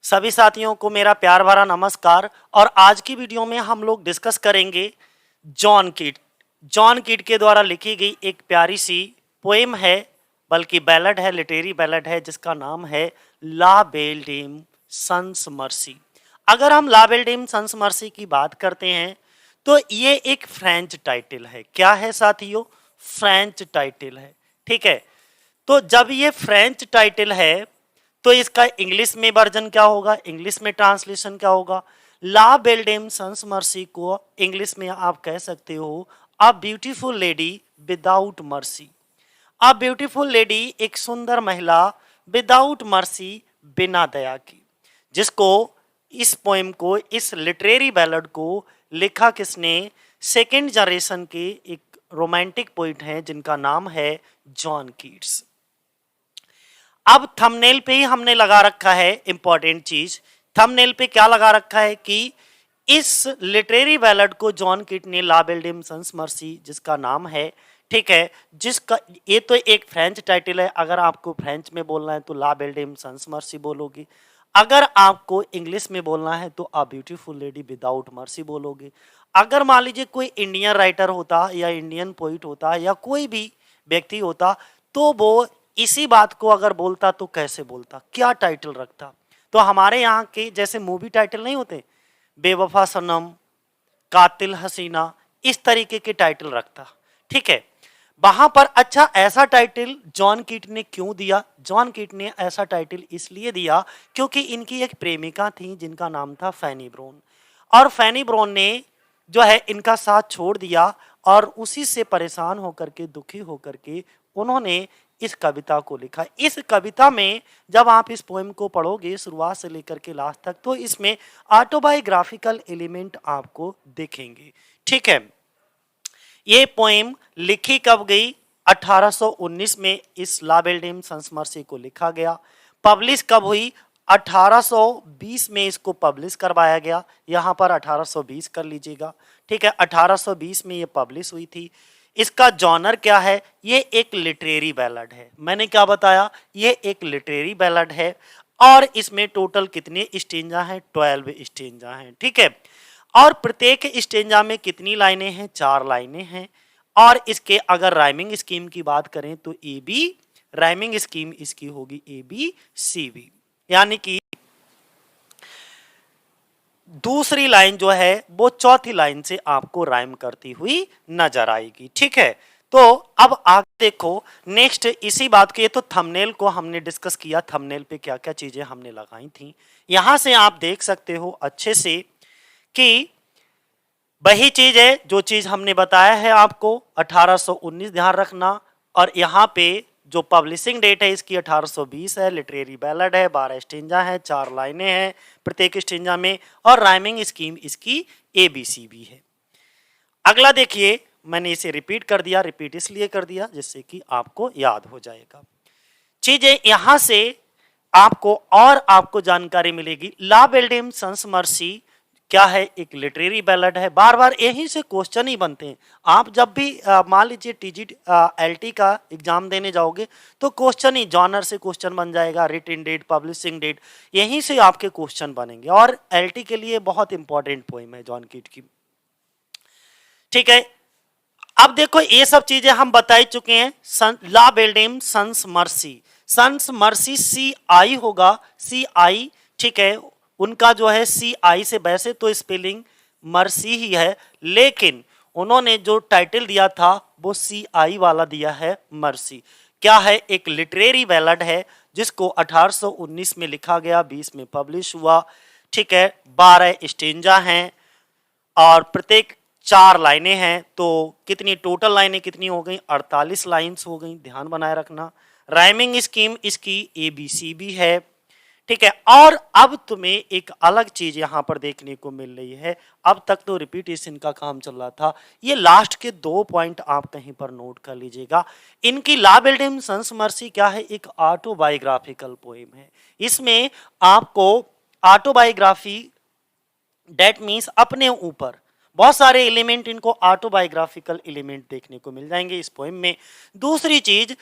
सभी साथियों को मेरा प्यार भरा नमस्कार। और आज की वीडियो में हम लोग डिस्कस करेंगे जॉन कीट। जॉन कीट के द्वारा लिखी गई एक प्यारी सी पोएम है, बल्कि बैलड है, लिटरेरी बैलड है, जिसका नाम है ला बेल डेम सन्स मर्सी। अगर हम ला बेल डेम सन्स मर्सी की बात करते हैं तो ये एक फ्रेंच टाइटल है। क्या है साथियों? फ्रेंच टाइटल है। ठीक है, तो जब ये फ्रेंच टाइटल है तो इसका इंग्लिश में वर्जन क्या होगा, इंग्लिश में ट्रांसलेशन क्या होगा? ला बेल डेम सन्स मर्सी को इंग्लिश में आप कह सकते हो a beautiful lady without mercy. A beautiful lady, एक सुंदर महिला, विदाउट मर्सी, बिना दया की। जिसको इस पोएम को, इस लिटरेरी बैलड को लिखा किसने? सेकेंड जनरेशन के एक रोमांटिक पोइट हैं जिनका नाम है जॉन कीट्स। अब थंबनेल पे ही हमने लगा रखा है इंपॉर्टेंट चीज। थंबनेल पे क्या लगा रखा है कि इस लिटरेरी बैलड को जॉन कीट ने ला बेल डेम सन्स मर्सी, जिसका नाम है, ठीक है, जिसका ये तो एक फ्रेंच टाइटल है। अगर आपको फ्रेंच में बोलना है तो ला बेल डेम सन्स मर्सी बोलोगे। अगर आपको इंग्लिश में बोलना है तो a beautiful lady without mercy बोलोगे। अगर मान लीजिए कोई इंडियन राइटर होता या इंडियन पोइट होता या कोई भी व्यक्ति होता तो वो इसी बात को अगर बोलता तो कैसे बोलता, क्या टाइटल रखता? तो हमारे यहाँ के जैसे मूवी टाइटल नहीं होते, बेवफा सनम, कातिल हसीना, इस तरीके के टाइटल रखता। ठीक है, वहां पर अच्छा ऐसा टाइटल जॉन कीट ने क्यों दिया? जॉन कीट ने ऐसा टाइटल इसलिए दिया क्योंकि इनकी एक प्रेमिका थी जिनका नाम था फैनी ब्रोन, और फैनी ब्रोन ने जो है इनका साथ छोड़ दिया, और उसी से परेशान होकर के, दुखी होकर के उन्होंने इस कविता को लिखा। इस कविता में जब आप इस पोएम को पढ़ोगे शुरुआत से लेकर के लास्ट तक, तो इसमें ऑटोबायोग्राफिकल एलिमेंट आपको दिखेंगे। ठीक है, ये पोएम लिखी कब गई? 1819 में इस ला बेल डेम सन्स मर्सी को लिखा गया। पब्लिश कब हुई? 1820 में इसको पब्लिश करवाया गया। यहाँ पर 1820 कर लीजिएगा। ठीक है, 1820 में ये पब्लिश हुई थी। इसका जॉनर क्या है? ये एक लिटरेरी बैलड है। मैंने क्या बताया? ये एक लिटरेरी बैलड है, और इसमें टोटल कितने स्टेंजा हैं? 12 स्टेंजा हैं। ठीक है, और प्रत्येक स्टेंजा में कितनी लाइनें हैं? 4 लाइनें हैं। और इसके अगर राइमिंग स्कीम की बात करें तो ए बी, राइमिंग स्कीम इसकी होगी ए बी सी बी, यानी कि दूसरी लाइन जो है वो चौथी लाइन से आपको राइम करती हुई नजर आएगी। ठीक है, तो अब आगे देखो नेक्स्ट इसी बात के, ये तो थंबनेल को हमने डिस्कस किया, थंबनेल पे क्या क्या चीजें हमने लगाई थी। यहां से आप देख सकते हो अच्छे से कि वही चीज है जो चीज हमने बताया है आपको, 1819 ध्यान रखना। और यहाँ पे जो पब्लिशिंग डेट है इसकी 1820 है। लिटरेरी बैलड है, 12 स्टेंजा है, 4 लाइनें हैं प्रत्येक स्टेंजा में, और राइमिंग स्कीम इसकी ABCB है। अगला देखिए, मैंने इसे रिपीट कर दिया, रिपीट इसलिए कर दिया जिससे कि आपको याद हो जाएगा चीजें। यहां से आपको जानकारी मिलेगी। ला बेल डेम सन्स मर्सी क्या है? एक लिटरेरी बैलड है। बार बार यहीं से क्वेश्चन ही बनते हैं। आप जब भी मान लीजिए TGT LT का एग्जाम देने जाओगे तो क्वेश्चन ही जॉनर से क्वेश्चन बन जाएगा, रिटन डेट, पब्लिशिंग डेट, यहीं से आपके क्वेश्चन बनेंगे। और LT के लिए बहुत इंपॉर्टेंट पोएम है जॉन कीट की। ठीक है, अब देखो ये सब चीजें हम बता ही चुके हैं। La belle dame sans merci, sans merci CI होगा, CI। ठीक है, उनका जो है CI से, वैसे तो स्पेलिंग मर्सी ही है, लेकिन उन्होंने जो टाइटल दिया था वो CI वाला दिया है, मर्सी। क्या है? एक लिटरेरी बैलड है जिसको 1819 में लिखा गया, 20 में पब्लिश हुआ। ठीक है, 12 स्टेंजा हैं और प्रत्येक 4 लाइनें हैं। तो कितनी टोटल लाइनें कितनी हो गई? 48 लाइन्स हो गई, ध्यान बनाए रखना। राइमिंग स्कीम इसकी ABCB है। ठीक है, और अब तुम्हें एक अलग चीज यहां पर देखने को मिल रही है। अब तक तो रिपीटेशन का काम चल रहा था, ये लास्ट के 2 पॉइंट आप कहीं पर नोट कर लीजिएगा। इनकी ला बेल डेम सन्स मर्सी क्या है? एक ऑटोबायोग्राफिकल पोएम है। इसमें आपको ऑटोबायोग्राफी, डेट मीन्स अपने ऊपर बहुत सारे एलिमेंट, इनको ऑटोबायोग्राफिकल एलिमेंट देखने को मिल जाएंगे इस पोएम में। दूसरी चीज,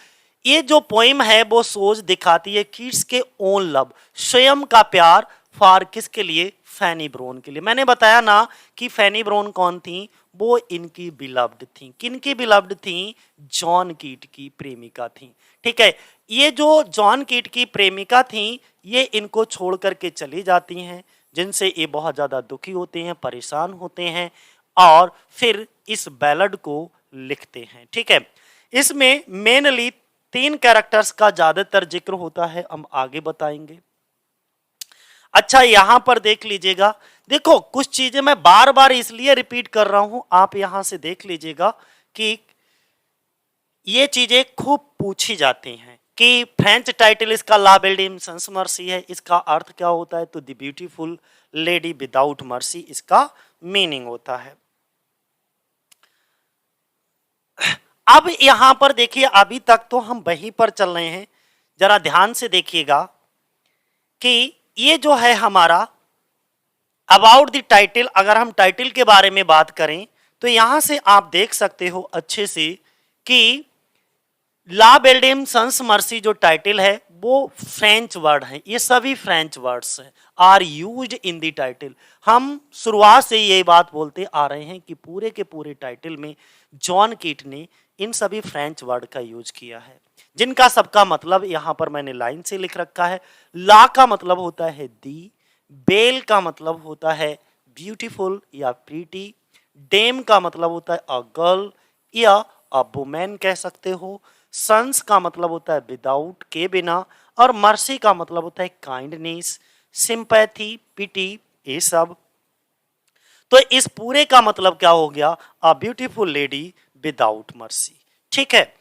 ये जो पोएम है वो सोच दिखाती है किड्स के ओन लव, स्वयं का प्यार फॉर किसके लिए, फैनी ब्रोन के लिए। मैंने बताया ना कि फैनी ब्रोन कौन थी, वो इनकी बिलव्ड थी। किनकी बिलव्ड थी, जॉन कीट की प्रेमिका थी। ठीक है, ये जो जॉन कीट की प्रेमिका थी ये इनको छोड़ करके चली जाती हैं, जिनसे ये बहुत ज्यादा दुखी होते हैं, परेशान होते हैं और फिर इस बैलड को लिखते हैं। ठीक है, इसमें मेनली 3 कैरेक्टर्स का ज्यादातर जिक्र होता है, हम आगे बताएंगे। अच्छा, यहां पर देख लीजिएगा, देखो कुछ चीजें मैं बार बार इसलिए रिपीट कर रहा हूं, आप यहां से देख लीजिएगा कि ये चीजें खूब पूछी जाती हैं कि फ्रेंच टाइटल इसका ला बेल्डियम सन्स मर्सी है, इसका अर्थ क्या होता है, तो the beautiful lady without mercy इसका मीनिंग होता है। अब यहां पर देखिए, अभी तक तो हम वहीं पर चल रहे हैं, जरा ध्यान से देखिएगा कि ये जो है हमारा अबाउट द टाइटल, अगर हम टाइटल के बारे में बात करें तो यहां से आप देख सकते हो अच्छे से कि ला बेल्डियम सन्स मर्सी जो टाइटल है वो फ्रेंच वर्ड है, ये सभी फ्रेंच वर्ड्स हैं, are used in the title. हम शुरुआत से ये बात बोलते आ रहे हैं कि पूरे के पूरे टाइटल में जॉन कीट ने इन सभी फ्रेंच वर्ड का यूज किया है, जिनका सबका मतलब यहां पर मैंने लाइन से लिख रखा है। ला का मतलब होता है दी, बेल का मतलब होता है ब्यूटीफुल या प्रीटी, डेम का मतलब होता है अ गर्ल या अ वुमेन कह सकते हो, सन्स का मतलब होता है विदाउट के बिना, और मर्सी का मतलब होता है काइंडनेस, सिंपैथी, पिटी, ये सब। तो इस पूरे का मतलब क्या हो गया, a beautiful lady without mercy. ठीक है,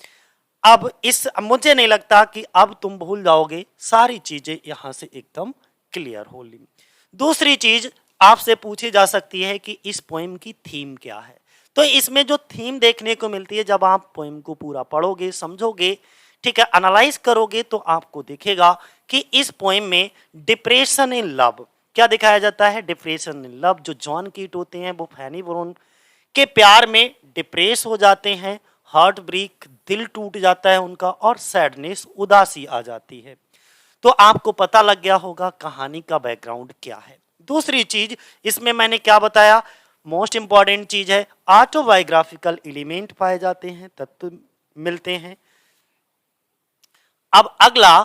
अब इस मुझे नहीं लगता कि अब तुम भूल जाओगे, सारी चीजें यहां से एकदम क्लियर हो ली। दूसरी चीज आपसे पूछी जा सकती है कि इस पोएम की थीम क्या है। तो इसमें जो थीम देखने को मिलती है, जब आप पोएम को पूरा पढ़ोगे, समझोगे, ठीक है, एनालाइज करोगे, तो आपको दिखेगा कि इस पोएम में डिप्रेशन इन लव क्या दिखाया जाता है, डिप्रेशन इन लव। जो जॉन कीट होते हैं वो फैनी ब्रोन के प्यार में डिप्रेस हो जाते हैं, हार्ट ब्रेक, दिल टूट जाता है उनका, और सैडनेस, उदासी आ जाती है। तो आपको पता लग गया होगा कहानी का बैकग्राउंड क्या है। दूसरी चीज इसमें मैंने क्या बताया, मोस्ट इंपॉर्टेंट चीज है, ऑटोबायोग्राफिकल एलिमेंट पाए जाते हैं, तत्व मिलते हैं। अब अगला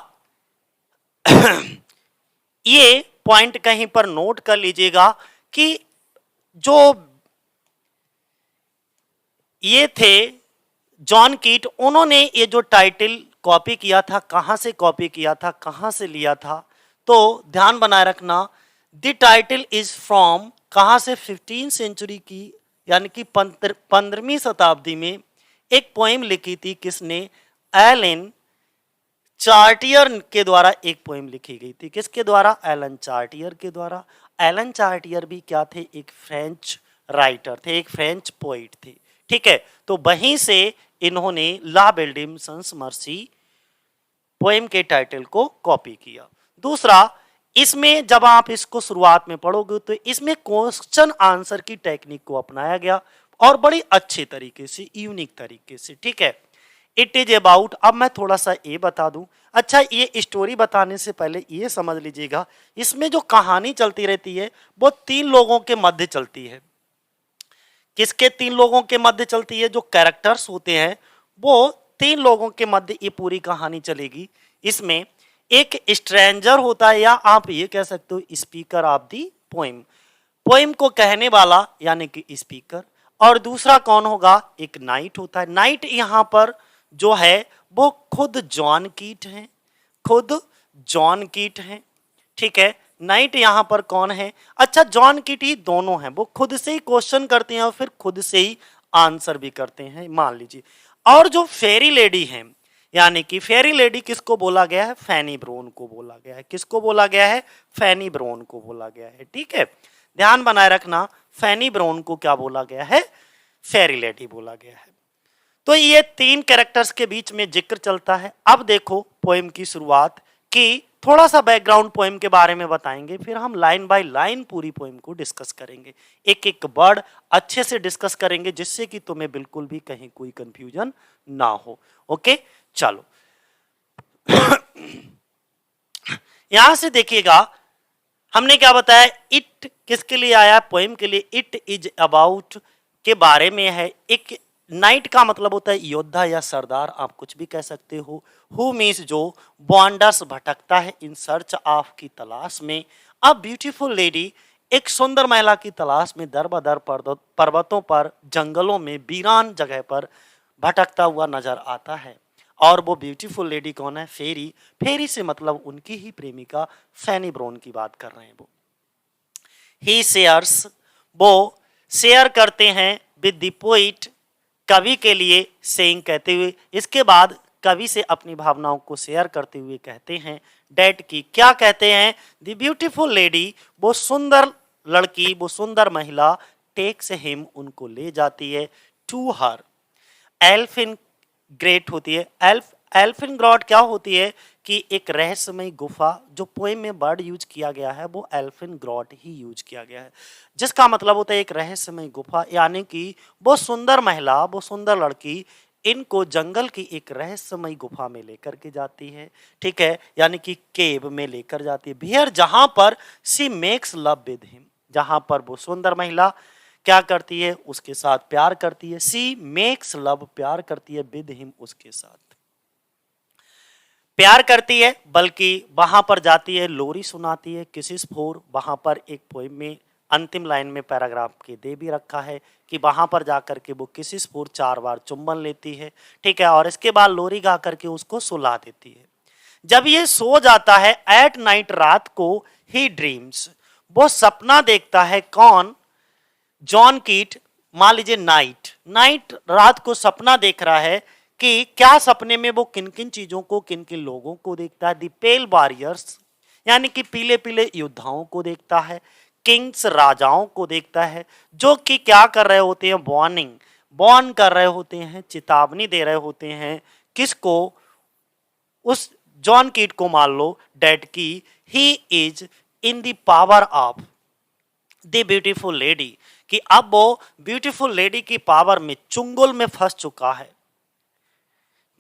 ये पॉइंट कहीं पर नोट कर लीजिएगा कि जो ये थे जॉन कीट, उन्होंने ये जो टाइटल कॉपी किया था, कहां से कॉपी किया था, कहां से लिया था, तो ध्यान बनाए रखना, द टाइटल इज फ्रॉम कहां से, 15वीं सेंचुरी की, यानी कि 15वीं शताब्दी में एक पोएम लिखी थी, किसने, एलन चार्टियर के द्वारा एक पोएम लिखी गई थी। किसके द्वारा, एलन चार्टियर के द्वारा। एलन चार्टियर भी क्या थे, एक फ्रेंच राइटर थे, एक फ्रेंच पोइट थे। ठीक है, तो वहीं से इन्होंने ला बेल्डियम सन्स मर्सी पोएम के टाइटल को कॉपी किया। दूसरा, इसमें जब आप इसको शुरुआत में पढ़ोगे तो इसमें क्वेश्चन आंसर की टेक्निक को अपनाया गया, और बड़ी अच्छे तरीके से, यूनिक तरीके से। ठीक है, इट इज अबाउट, अब मैं थोड़ा सा ये बता दूं। अच्छा, ये स्टोरी बताने से पहले ये समझ लीजिएगा, इसमें जो कहानी चलती रहती है वो 3 लोगों के मध्य चलती है। किसके 3 लोगों के मध्य चलती है, जो कैरेक्टर्स होते हैं वो 3 लोगों के मध्य ये पूरी कहानी चलेगी। इसमें एक स्ट्रेंजर होता है, या आप ये कह सकते हो speaker of the poem, poem को कहने वाला यानी कि स्पीकर। और दूसरा कौन होगा, एक नाइट होता है। नाइट यहां पर जो है वो खुद जॉन कीट हैं, खुद जॉन कीट हैं। ठीक है, नाइट यहां पर कौन है, अच्छा जॉन कीट ही दोनों हैं, वो खुद से ही क्वेश्चन करते हैं और फिर खुद से ही आंसर भी करते हैं, मान लीजिए। और जो फेरी लेडी है, यानी कि फेरी लेडी किसको बोला गया है, फैनी ब्रोन को बोला गया है। किसको बोला गया है, फैनी ब्रोन को बोला गया है। ठीक है, ध्यान बनाए रखना, फैनी ब्रोन को क्या बोला गया है, फेरी लेडी बोला गया है। तो ये 3 कैरेक्टर्स के बीच में जिक्र चलता है। अब देखो पोएम की शुरुआत की, थोड़ा सा बैकग्राउंड पोएम के बारे में बताएंगे, फिर हम लाइन बाय लाइन पूरी पोएम को डिस्कस करेंगे, एक एक वर्ड अच्छे से डिस्कस करेंगे, जिससे कि तुम्हें बिल्कुल भी कहीं कोई कंफ्यूजन ना हो। ओके, चलो यहां से देखिएगा, हमने क्या बताया, इट किसके लिए आया, पोएम के लिए। इट इज अबाउट के बारे में है। एक नाइट का मतलब होता है योद्धा या सरदार, आप कुछ भी कह सकते हो। हु मीन्स जो, वॉन्डर्स भटकता है, इन सर्च ऑफ की तलाश में। अ ब्यूटीफुल लेडी एक सुंदर महिला की तलाश में दर बदर पर्वतों पर, जंगलों में, वीरान जगह पर भटकता हुआ नजर आता है। और वो ब्यूटीफुल लेडी कौन है, फेरी। फेरी से मतलब उनकी ही प्रेमिका फैनी ब्रोन की बात कर रहे हैं वो। ही शेयर्स, वो शेयर करते हैं विद द पोइट, कवि के लिए, सेइंग कहते हुए। इसके बाद कवि से अपनी भावनाओं को शेयर करते हुए कहते हैं डेट की, क्या कहते हैं, द ब्यूटीफुल लेडी, वो सुंदर लड़की, वो सुंदर महिला, टेक्स हिम, उनको ले जाती है, टू हर एल्फिन ग्रेट होती है। एल्फिन ग्रॉट क्या होती है कि एक रहस्यमय गुफा, जो पोएम में वर्ड यूज किया गया है वो एल्फिन ग्रॉट ही यूज किया गया है, जिसका मतलब होता है एक रहस्यमय गुफा, यानी कि वो सुंदर महिला, वो सुंदर लड़की इनको जंगल की एक रहस्यमय गुफा में लेकर के जाती है, ठीक है, यानी कि केव में लेकर जाती है। बियर, जहां पर सी मेक्स लव विद हिम, जहां पर वो सुंदर महिला क्या करती है, उसके साथ प्यार करती है। सी मेक्स लव, प्यार करती है, विद हिम, उसके साथ प्यार करती है, बल्कि वहां पर जाती है, लोरी सुनाती है, किसिस फोर। वहां पर एक पोएम में अंतिम लाइन में पैराग्राफ के दे भी रखा है कि वहां पर जाकर के वो किसिस फोर 4 बार चुंबन लेती है, ठीक है, और इसके बाद लोरी गा करके उसको सुला देती है। जब ये सो जाता है, एट नाइट, रात को, ही ड्रीम्स, वो सपना देखता है, कौन, जॉन कीट। मान लीजिए नाइट, रात को सपना देख रहा है कि क्या सपने में वो किन किन चीजों को, किन किन लोगों को देखता है, दी पेल वॉरियर्स, यानी कि पीले पीले योद्धाओं को देखता है, किंग्स, राजाओं को देखता है, जो कि क्या कर रहे होते हैं, बॉर्न कर रहे होते हैं, चेतावनी दे रहे होते हैं, किसको, उस जॉन कीट को, मान लो डेट की, ही is in the power of the beautiful lady, कि अब वो ब्यूटीफुल लेडी की पावर में, चुंगल में फंस चुका है।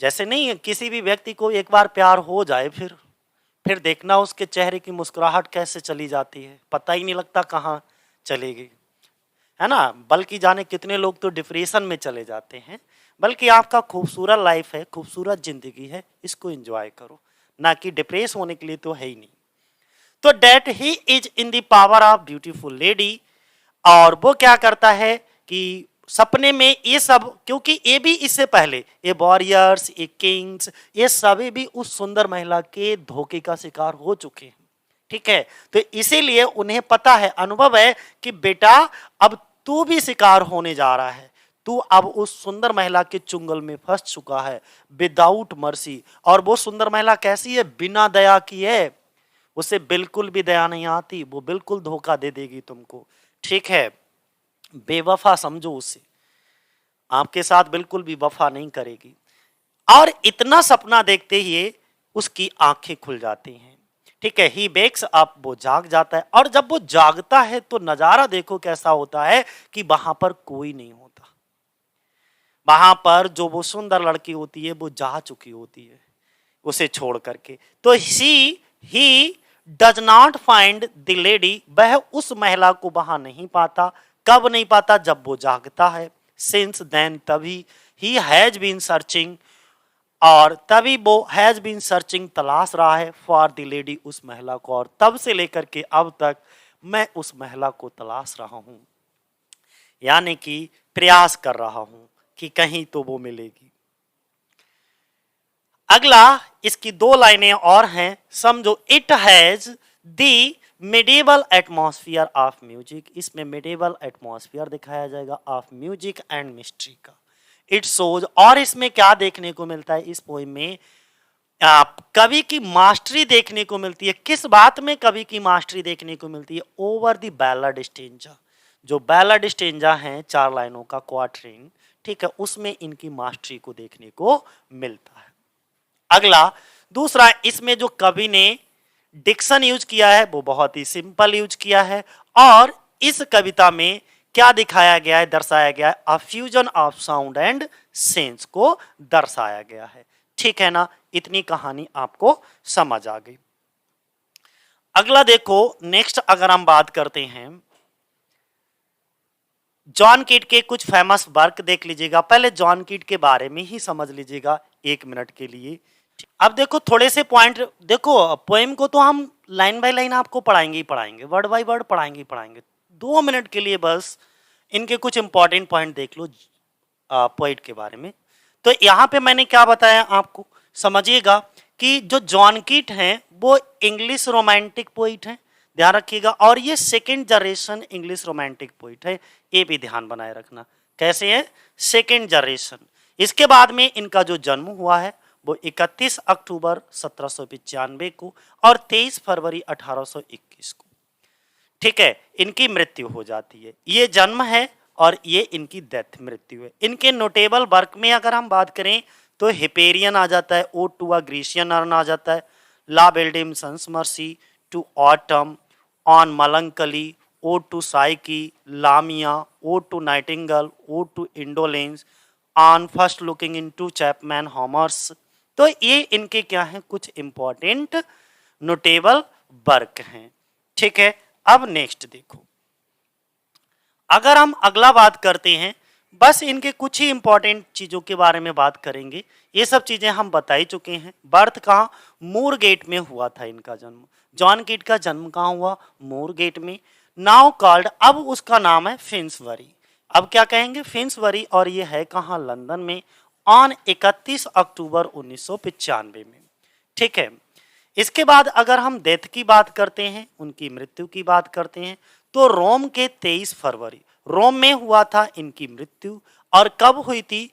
जैसे नहीं, किसी भी व्यक्ति को एक बार प्यार हो जाए, फिर देखना उसके चेहरे की मुस्कुराहट कैसे चली जाती है, पता ही नहीं लगता कहाँ चली गई, है ना। बल्कि जाने कितने लोग तो डिप्रेशन में चले जाते हैं। बल्कि आपका खूबसूरत लाइफ है, खूबसूरत जिंदगी है, इसको एंजॉय करो, ना कि डिप्रेस होने के लिए तो है ही नहीं। तो that he is in the power of beautiful lady, और वो क्या करता है कि सपने में ये सब, क्योंकि ये भी इससे पहले, ये वॉरियर्स, ये किंग्स, ये सभी भी उस सुंदर महिला के धोखे का शिकार हो चुके हैं, ठीक है। तो इसीलिए उन्हें पता है, अनुभव है कि बेटा अब तू भी शिकार होने जा रहा है, तू अब उस सुंदर महिला के चुंगल में फंस चुका है, विदाउट मर्सी। और वो सुंदर महिला कैसी है, बिना दया की है, उसे बिल्कुल भी दया नहीं आती, वो बिल्कुल धोखा दे देगी तुमको, ठीक है, बेवफा समझो उसे, आपके साथ बिल्कुल भी वफा नहीं करेगी। और इतना सपना देखते ही उसकी आंखें खुल जाती हैं, ठीक है, ही बेक्स अप, वो जाग जाता है। और जब वो जागता है तो नजारा देखो कैसा होता है कि वहां पर कोई नहीं होता, वहां पर जो वो सुंदर लड़की होती है वो जा चुकी होती है उसे छोड़ करके। तो he does not find the lady, वह उस महिला को वहां नहीं पाता। कब नहीं पाता, जब वो जागता है। सिंस देन, तभी, ही हैज बीन सर्चिंग, और तभी वो हैज बीन सर्चिंग, तलाश रहा है, फॉर द लेडी, उस महिला को, और तब से लेकर के अब तक मैं उस महिला को तलाश रहा हूं, यानी कि प्रयास कर रहा हूं कि कहीं तो वो मिलेगी। अगला, इसकी 2 लाइनें और हैं, समझो। It has the medieval atmosphere of music, इसमें मेडिवल एटमॉस्फेयर दिखाया जाएगा ऑफ म्यूजिक एंड मिस्ट्री का। इट शोज, और इसमें क्या देखने को मिलता है, इस पोएम में कवि की मास्टरी देखने को मिलती है। किस बात में कवि की मास्टरी देखने को मिलती है, ओवर द बैलड स्टेंजा, जो बैलड स्टेंजा है 4 लाइनों का क्वार्टरिन, ठीक है, उसमें इनकी मास्टरी को देखने को मिलता है। अगला, दूसरा, इसमें जो कवि ने डिक्शन यूज किया है वो बहुत ही सिंपल यूज किया है, और इस कविता में क्या दिखाया गया है, दर्शाया गया है, a fusion of sound and sense को दर्शाया गया है, ठीक है ना। इतनी कहानी आपको समझ आ गई। अगला देखो, नेक्स्ट अगर हम बात करते हैं, जॉन कीट के कुछ फेमस वर्क देख लीजिएगा। पहले जॉन कीट के बारे में ही समझ लीजिएगा 1 मिनट के लिए। अब देखो थोड़े से पॉइंट देखो, पोएम को तो हम लाइन बाय लाइन आपको पढ़ाएंगे ही पढ़ाएंगे, वर्ड बाय वर्ड पढ़ाएंगे ही पढ़ाएंगे। 2 मिनट के लिए बस इनके कुछ इंपॉर्टेंट पॉइंट देख लो पोइट के बारे में। तो यहाँ पे मैंने क्या बताया आपको, समझिएगा कि जो जॉन कीट हैं वो इंग्लिश रोमांटिक पोइट हैं, ध्यान रखिएगा। और ये second generation English romantic poet है, ये भी ध्यान बनाए रखना। कैसे है? Second generation. इसके बाद में इनका जो जन्म हुआ है वो 31 अक्टूबर 1795 को और 23 फरवरी 1821 को, ठीक है। इनकी मृत्यु हो जाती है। ये जन्म है और ये इनकी डेथ, मृत्यु है। इनके नोटेबल वर्क में अगर हम बात करें तो हिपेरियन आ जाता है, ode to a Grecian urn आ जाता है, la belle dame sans merci, to autumn, on melancholy, ode to Psyche, Lamia, ode to nightingale, ode to indolence, on first looking into Chapman Homer's. तो ये इनके क्या हैं, कुछ इंपॉर्टेंट नोटेबल वर्क हैं, ठीक है। अब नेक्स्ट देखो, अगर हम अगला बात करते हैं, बस इनके कुछ ही इंपॉर्टेंट चीजों के बारे में बात करेंगे। ये सब चीजें हम बता ही चुके हैं। बर्थ कहाँ? मूरगेट में हुआ था इनका जन्म। जॉन कीट का जन्म कहाँ हुआ? मूरगेट में। नाउ कॉल्ड, अब उसका नाम है फिन्सबरी। अब क्या कहेंगे? फिन्सबरी। और ये है कहाँ? लंदन में, ऑन 31 अक्टूबर 1995 में, ठीक है। इसके बाद अगर हम डेथ की बात करते हैं, उनकी मृत्यु की बात करते हैं, तो रोम के 23 फरवरी, रोम में हुआ था इनकी मृत्यु। और कब हुई थी?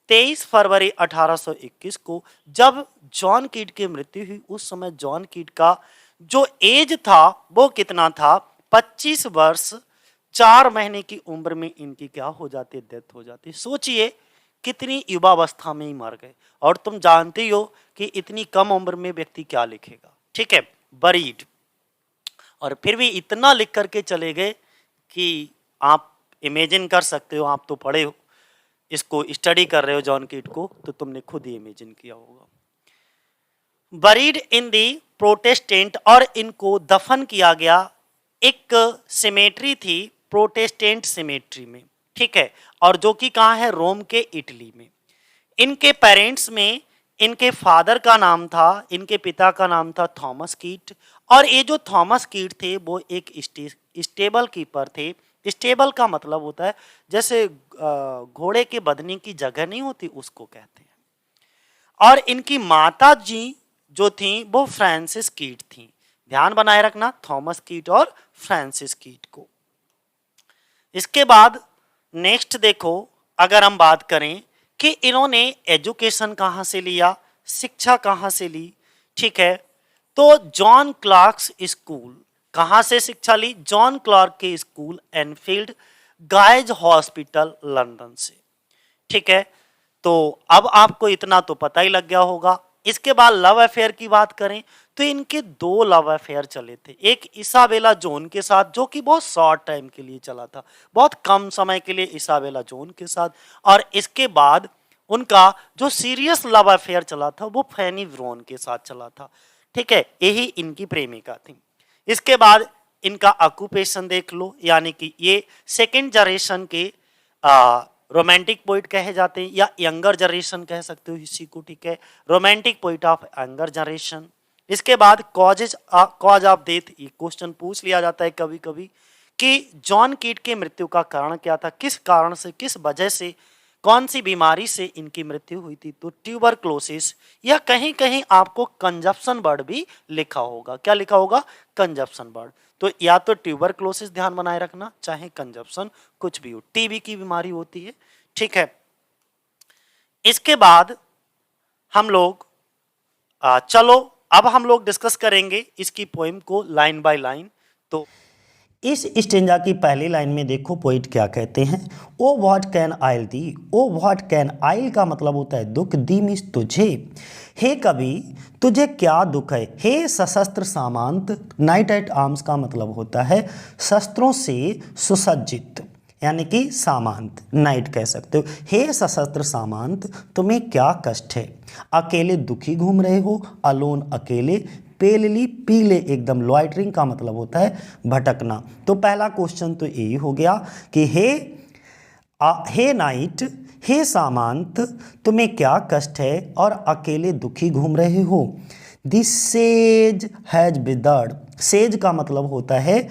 23 फरवरी 1821 को। जब जॉन कीट की मृत्यु हुई उस समय जॉन कीट का जो एज था वो कितना था? 25 वर्ष 4 महीने की उम्र में इनकी क्या हो जाती? डेथ हो जाती। सोचिए कितनी युवावस्था में ही मर गए। और तुम जानते हो कि इतनी कम उम्र में व्यक्ति क्या लिखेगा, ठीक है, बरीड। और फिर भी इतना लिख करके चले गए कि आप इमेजिन कर सकते हो, आप तो पढ़े हो, इसको स्टडी कर रहे हो जॉन कीट को, तो तुमने खुद ही इमेजिन किया होगा। बरीड इन दी प्रोटेस्टेंट, और इनको दफन किया गया एक सिमेट्री थी, प्रोटेस्टेंट सिमेट्री में, ठीक है। और जो कि कहाँ है? रोम के इटली में। इनके पेरेंट्स में इनके फादर का नाम था, इनके पिता का नाम था थॉमस कीट। और ये जो थॉमस कीट थे वो एक स्टेबल कीपर थे। स्टेबल का मतलब होता है जैसे घोड़े के बंधने की जगह नहीं होती, उसको कहते हैं। और इनकी माता जी जो थी वो फ्रांसिस कीट थी। ध्यान बनाए रखना, थॉमस कीट और फ्रांसिस कीट को। इसके बाद नेक्स्ट देखो, अगर हम बात करें कि इन्होंने एजुकेशन कहाँ से लिया, शिक्षा कहाँ से ली, ठीक है, तो जॉन क्लार्क्स स्कूल। कहाँ से शिक्षा ली? जॉन क्लार्क के school Enfield guys hospital London से, ठीक है। तो अब आपको इतना तो पता ही लग गया होगा। इसके बाद लव अफेयर की बात करें तो इनके 2 लव अफेयर चले थे। एक इसाबेला जोन के साथ, जो कि बहुत शॉर्ट टाइम के लिए चला था, बहुत कम समय के लिए इसाबेला जोन के साथ। और इसके बाद उनका जो सीरियस लव अफेयर चला था वो फैनी व्रॉन के साथ चला था, ठीक है। यही इनकी प्रेमिका थी। इसके बाद इनका ऑक्यूपेशन देख लो, यानी कि ये सेकेंड जनरेशन के रोमांटिक पोइट कहे जाते हैं, या यंगर जनरेशन कह सकते हो इसी को, ठीक है, romantic poet of younger generation. इसके बाद कॉज ऑफ डेथ, ये क्वेश्चन पूछ लिया जाता है कभी कभी कि जॉन कीट के मृत्यु का कारण क्या था, किस कारण से, किस वजह से, कौन सी बीमारी से इनकी मृत्यु हुई थी। तो ट्यूबरक्लोसिस, या कहीं कहीं आपको कंजप्शन बर्ड भी लिखा होगा। क्या लिखा होगा? Consumption bird. तो या तो ट्यूबरक्लोसिस ध्यान बनाए रखना, चाहे कंजप्शन, कुछ भी हो, टीबी की बीमारी होती है, ठीक है। इसके बाद हम लोग चलो अब हम लोग डिस्कस करेंगे इसकी पोएम को लाइन बाय लाइन। तो इस स्टेंजा की पहली लाइन में देखो पोइट क्या कहते हैं, O what can ail thee. O what can ail का मतलब होता है दुख, दी मीन्स तुझे। हे कवि तुझे क्या दुख है। हे सशस्त्र सामंत, नाइट एट आर्म्स का मतलब होता है शस्त्रों से सुसज्जित, यानी कि सामंत, नाइट कह सकते हो। हे सशस्त्र सामंत तुम्हें क्या कष्ट है, अकेले दुखी घूम रहे हो, अलोन अकेले, पेलली पीले एकदम, लॉइटरिंग का मतलब होता है भटकना। तो पहला क्वेश्चन तो यही हो गया कि हे नाइट, हे सामांत, तुम्हें क्या कष्ट है और अकेले दुखी घूम रहे हो। This says has withered, says का मतलब होता है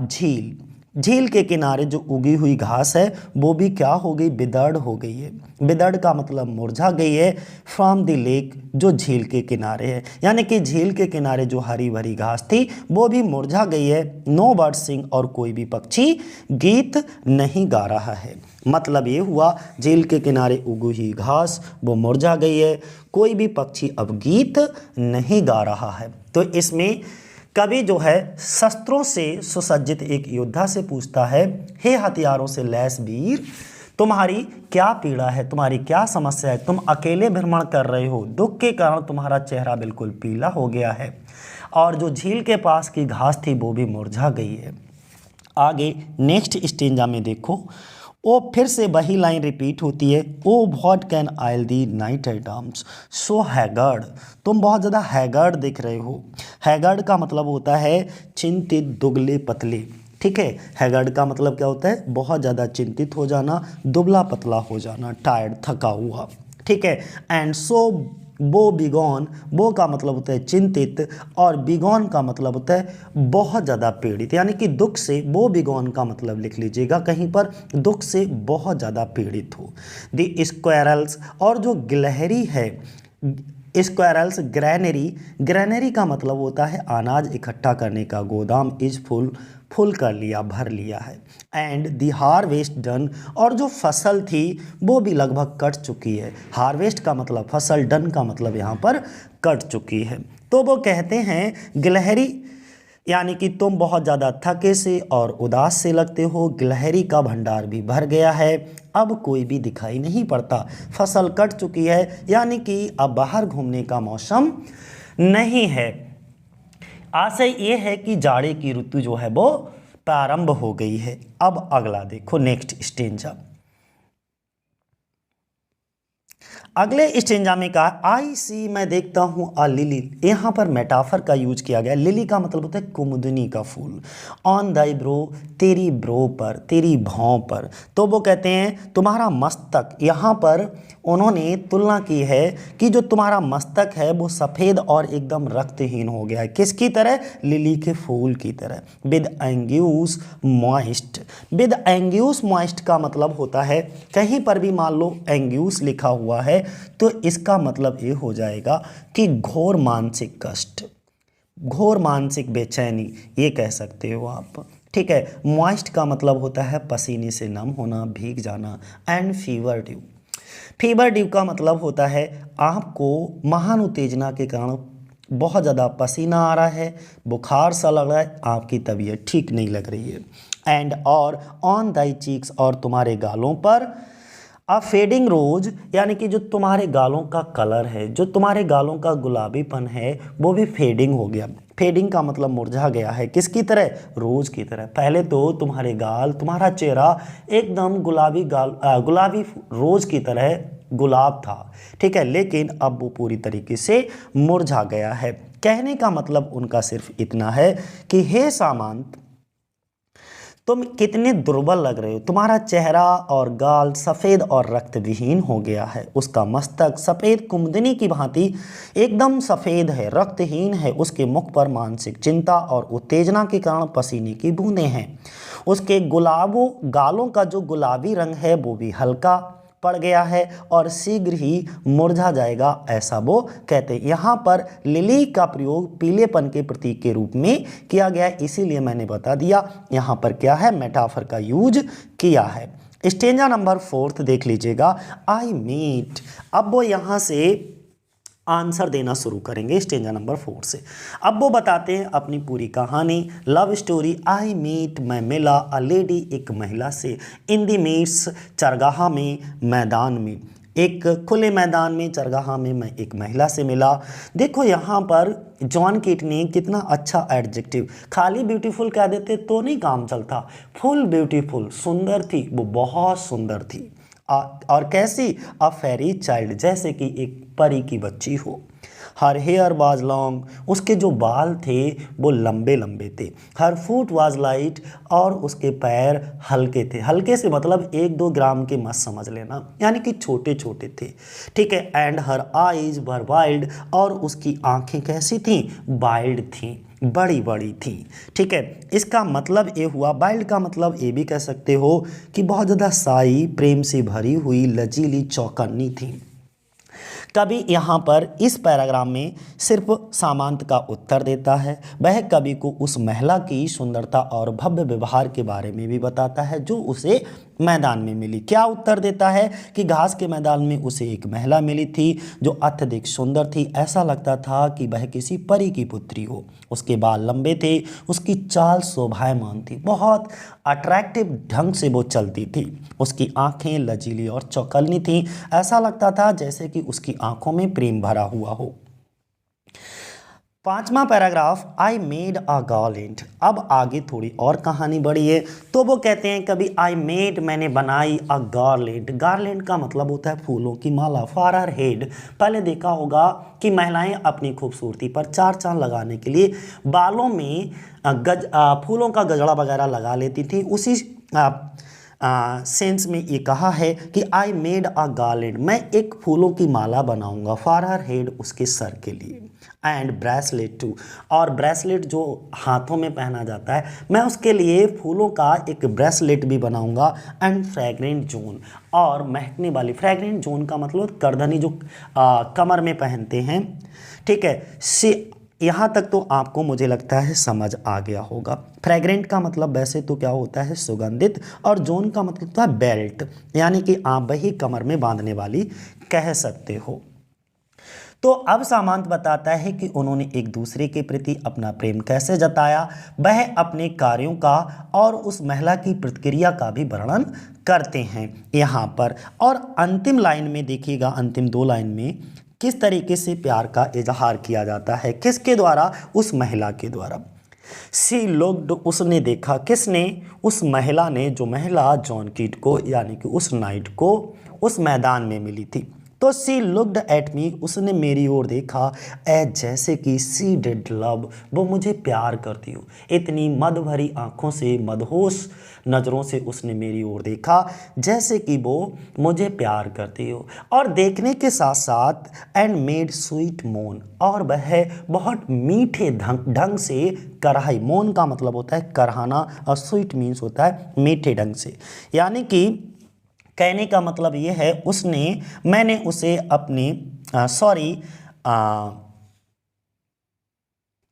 झील, झील के किनारे जो उगी हुई घास है वो भी क्या हो गई, विदर्ड हो गई है। विदर्ड का मतलब मुरझा गई है, फ्रॉम द लेक, जो झील के किनारे है, यानी कि झील के किनारे जो हरी भरी घास थी वो भी मुरझा गई है। नो बर्ड सिंग, और कोई भी पक्षी गीत नहीं गा रहा है। मतलब ये हुआ झील के किनारे उगी हुई घास वो मुरझा गई है, कोई भी पक्षी अब गीत नहीं गा रहा है। तो इसमें कवि जो है शस्त्रों से सुसज्जित एक योद्धा से पूछता है, हे हथियारों से लैस वीर, तुम्हारी क्या पीड़ा है, तुम्हारी क्या समस्या है, तुम अकेले भ्रमण कर रहे हो, दुख के कारण तुम्हारा चेहरा बिल्कुल पीला हो गया है और जो झील के पास की घास थी वो भी मुरझा गई है। आगे नेक्स्ट स्टेंजा में देखो, वो फिर से वही लाइन रिपीट होती है, O what can ail thee knight at arms so haggard, तुम बहुत ज़्यादा हैगर्ड दिख रहे हो। हैगर्ड का मतलब होता है चिंतित, दुबले पतले, ठीक है। हैगर्ड का मतलब क्या होता है, बहुत ज़्यादा चिंतित हो जाना, दुबला पतला हो जाना, टायर्ड, थका हुआ, ठीक है। एंड सो वो बिगॉन, वो का मतलब होता है चिंतित और बिगॉन का मतलब होता है बहुत ज़्यादा पीड़ित, यानी कि दुख से, वो बिगॉन का मतलब लिख लीजिएगा कहीं पर, दुख से बहुत ज़्यादा पीड़ित हो। द स्क्वायरल्स, और जो गिलहरी है, स्क्वायरल्स, ग्रैनरी, ग्रैनरी का मतलब होता है अनाज इकट्ठा करने का गोदाम, इज फुल कर लिया, भर लिया है। एंड दी हार्वेस्ट डन, और जो फसल थी वो भी लगभग कट चुकी है। हार्वेस्ट का मतलब फसल, डन का मतलब यहाँ पर कट चुकी है। तो वो कहते हैं गिलहरी, यानी कि तुम बहुत ज़्यादा थके से और उदास से लगते हो, गिलहरी का भंडार भी भर गया है, अब कोई भी दिखाई नहीं पड़ता, फसल कट चुकी है, यानी कि अब बाहर घूमने का मौसम नहीं है। आशय ये है कि जाड़े की ऋतु जो है वो प्रारंभ हो गई है। अब अगला देखो नेक्स्ट स्टेंजा, अगले स्टेंजा में कहा, आई सी, मैं देखता हूँ, अ लिली, यहाँ पर मेटाफर का यूज किया गया। लिली का मतलब होता है कुमुदनी का फूल, ऑन दाई ब्रो, तेरी ब्रो पर, तेरी भौं पर। तो वो कहते हैं तुम्हारा मस्तक, यहाँ पर उन्होंने तुलना की है कि जो तुम्हारा मस्तक है वो सफ़ेद और एकदम रक्तहीन हो गया है, किसकी तरह, लिली के फूल की तरह। विद एंग्यूस मॉइस्ट, विद एंग्यूस मॉइस्ट का मतलब होता है, कहीं पर भी मान लो एंग्यूस लिखा हुआ है तो इसका मतलब ये हो जाएगा कि घोर मानसिक कष्ट, घोर मानसिक बेचैनी, ये कह सकते हो आप, ठीक है। मॉइस्ट का मतलब होता है पसीने से नम होना, भीग जाना। And fever due, fever due का मतलब होता है आपको महान उत्तेजना के कारण बहुत ज़्यादा पसीना आ रहा है, बुखार सा लग रहा है, आपकी तबीयत ठीक नहीं लग रही है। एंड और ऑन दाई चीक्स, और तुम्हारे गालों पर, अ फेडिंग रोज, यानी कि जो तुम्हारे गालों का कलर है, जो तुम्हारे गालों का गुलाबीपन है वो भी फेडिंग हो गया। फेडिंग का मतलब मुरझा गया है, किसकी तरह, रोज की तरह। पहले तो तुम्हारे गाल, तुम्हारा चेहरा एकदम गुलाबी रोज की तरह गुलाब था, ठीक है, लेकिन अब वो पूरी तरीके से मुरझा गया है। कहने का मतलब उनका सिर्फ इतना है कि हे सामंत, तुम कितने दुर्बल लग रहे हो, तुम्हारा चेहरा और गाल सफ़ेद और रक्त विहीन हो गया है, उसका मस्तक सफ़ेद कुमुदनी की भांति एकदम सफ़ेद है, रक्तहीन है, उसके मुख पर मानसिक चिंता और उत्तेजना के कारण पसीने की बूंदें हैं, उसके गालों का जो गुलाबी रंग है वो भी हल्का पड़ गया है और शीघ्र ही मुरझा जाएगा, ऐसा वो कहते हैं। यहाँ पर लिली का प्रयोग पीलेपन के प्रतीक के रूप में किया गया है, इसीलिए मैंने बता दिया यहाँ पर क्या है, मेटाफर का यूज किया है। स्टेंजा नंबर 4 देख लीजिएगा, आई मीट। अब वो यहाँ से आंसर देना शुरू करेंगे स्टेंजा नंबर 4 से। अब वो बताते हैं अपनी पूरी कहानी, लव स्टोरी। आई मीट, मैं मिला, अ लेडी, एक महिला से, इन दी मीट्स, चरगाहा में, मैदान में, एक खुले मैदान में, चरगाहा में मैं एक महिला से मिला। देखो यहाँ पर जॉन कीट ने कितना अच्छा एडजेक्टिव, खाली ब्यूटीफुल कह देते तो नहीं काम चलता, फुल ब्यूटीफुल, सुंदर थी, वो बहुत सुंदर थी, और कैसी, अ फेरी चाइल्ड, जैसे कि एक परी की बच्ची हो। हर हेयर वाज लॉन्ग, उसके जो बाल थे वो लंबे लंबे थे। हर फुट वाज लाइट, और उसके पैर हल्के थे। हल्के से मतलब 1-2 ग्राम के मत समझ लेना, यानी कि छोटे छोटे थे, ठीक है। And her eyes were wild, और उसकी आंखें कैसी थीं, वाइल्ड थीं, बड़ी बड़ी थी, ठीक है। इसका मतलब ये हुआ, वाइल्ड का मतलब ये भी कह सकते हो कि बहुत ज़्यादा साई, प्रेम से भरी हुई, लजीली, चौकन्नी थी। कवि यहाँ पर इस पैराग्राफ में सिर्फ सामांत का उत्तर देता है। वह कवि को उस महिला की सुंदरता और भव्य व्यवहार के बारे में भी बताता है जो उसे मैदान में मिली। क्या उत्तर देता है कि घास के मैदान में उसे एक महिला मिली थी जो अत्यधिक सुंदर थी। ऐसा लगता था कि वह किसी परी की पुत्री हो। उसके बाल लंबे थे, उसकी चाल शोभायमान थी, बहुत अट्रैक्टिव ढंग से वो चलती थी। उसकी आंखें लचीली और चौकन्नी थीं। ऐसा लगता था जैसे कि उसकी आंखों में प्रेम भरा हुआ हो। 5वां paragraph, I made a garland. अब आगे थोड़ी और कहानी बढ़ी है, तो वो कहते हैं कभी आई मेड, मैंने बनाई, अ गार्लैंड। गार्लैंड का मतलब होता है फूलों की माला। फॉर हर हेड, पहले देखा होगा कि महिलाएं अपनी खूबसूरती पर चार चांद लगाने के लिए बालों में फूलों का गजरा वगैरह लगा लेती थी। उसी सेंस में ये कहा है कि आई मेड अ गार्लैंड, मैं एक फूलों की माला बनाऊंगा, फॉर हर हेड, उसके सर के लिए, एंड ब्रेसलेट टू, और ब्रेसलेट जो हाथों में पहना जाता है, मैं उसके लिए फूलों का एक ब्रेसलेट भी बनाऊंगा, एंड फ्रैग्रेंट जोन, और महकने वाली। फ्रैग्रेंट जोन का मतलब करधनी जो कमर में पहनते हैं, ठीक है। यहाँ तक तो आपको मुझे लगता है समझ आ गया होगा। फ्रैग्रेंट का मतलब वैसे तो क्या होता है, सुगंधित, और जोन का मतलब होता है बेल्ट, यानी कि आप वही कमर में बांधने वाली कह सकते हो। तो अब सामंत बताता है कि उन्होंने एक दूसरे के प्रति अपना प्रेम कैसे जताया। वह अपने कार्यों का और उस महिला की प्रतिक्रिया का भी वर्णन करते हैं यहाँ पर। और अंतिम लाइन में देखिएगा, अंतिम 2 लाइन में किस तरीके से प्यार का इजहार किया जाता है, किसके द्वारा, उस महिला के द्वारा। सी लुक्ड, उसने देखा, किसने, उस महिला ने, जो महिला जॉन कीट को, यानी कि उस नाइट को उस मैदान में मिली थी। तो सी लुक्ड एट मी, उसने मेरी ओर देखा, जैसे कि सी डिड लव, वो मुझे प्यार करती हो। इतनी मद भरी आंखों से, मदहोश नज़रों से उसने मेरी ओर देखा जैसे कि वो मुझे प्यार करती हो। और देखने के साथ साथ एंड मेड स्वीट मोन, और वह बहुत मीठे ढंग से कराई। मोन का मतलब होता है कराना, और स्वीट मीन्स होता है मीठे ढंग से, यानी कि कहने का मतलब ये है मैंने उसे अपनी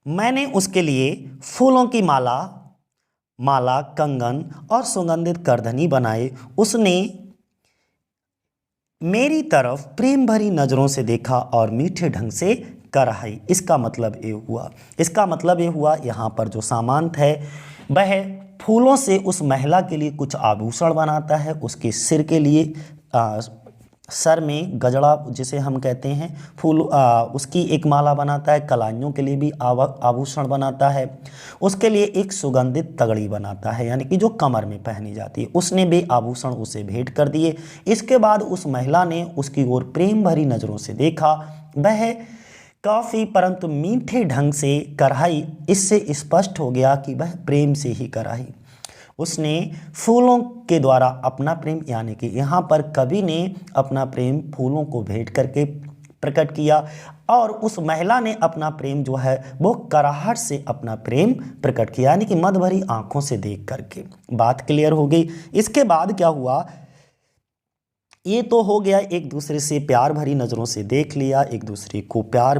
मैंने उसके लिए फूलों की माला, कंगन और सुगंधित करधनी बनाए। उसने मेरी तरफ प्रेम भरी नज़रों से देखा और मीठे ढंग से कराई। इसका मतलब ये हुआ यहाँ पर जो सामंत है वह फूलों से उस महिला के लिए कुछ आभूषण बनाता है। उसके सिर के लिए सर में गजड़ा जिसे हम कहते हैं उसकी एक माला बनाता है। कलाइयों के लिए भी आभूषण बनाता है। उसके लिए एक सुगंधित तगड़ी बनाता है, यानी कि जो कमर में पहनी जाती है। उसने भी आभूषण उसे भेंट कर दिए। इसके बाद उस महिला ने उसकी ओर प्रेम भरी नज़रों से देखा। वह काफ़ी परंतु मीठे ढंग से कराई। इससे स्पष्ट हो गया कि वह प्रेम से ही कराई। उसने फूलों के द्वारा अपना प्रेम, यानी कि यहाँ पर कवि ने अपना प्रेम फूलों को भेंट करके प्रकट किया, और उस महिला ने अपना प्रेम जो है वो कराहट से अपना प्रेम प्रकट किया, यानी कि मद भरी आंखों से देख करके। बात क्लियर हो गई। इसके बाद क्या हुआ, ये तो हो गया, एक दूसरे से प्यार भरी नज़रों से देख लिया, एक दूसरे को प्यार